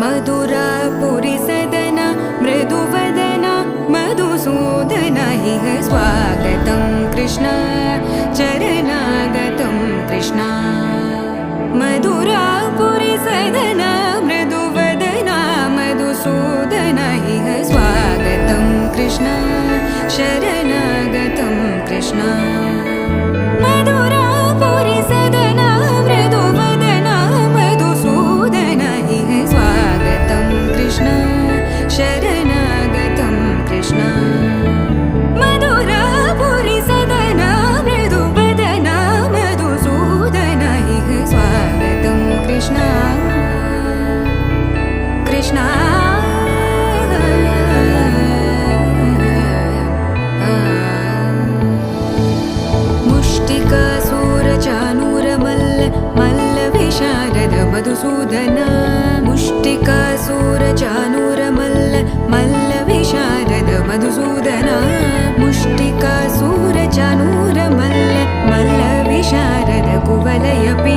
मधुरापुरिसदन मृदुवदन मधुसूदन इह स्वागतं कृष्ण चरणागतं कृष्ण मधुरापुरिसदन मृदुवदन मधुसूदन इह स्वागतं कृष्ण शरणागतं कृष्ण मधुरापुरिसदन मृदुवदन मधुसूदन इह स्वागतं कृष्ण शरणागतं कृष्ण मधुरापुरिसदन मृदुवदन मधुसूदन इह स्वागतं कृष्ण कृष्ण मुष्टिकासूरचानूरमल्ल मल्लविशारद मधुसूदन मुष्टिकासूरचानूरमल्ल मल्लविशारद मधुसूदन मुष्टिकासूरचानूरमल्ल मल्लविशारद कुवलयपि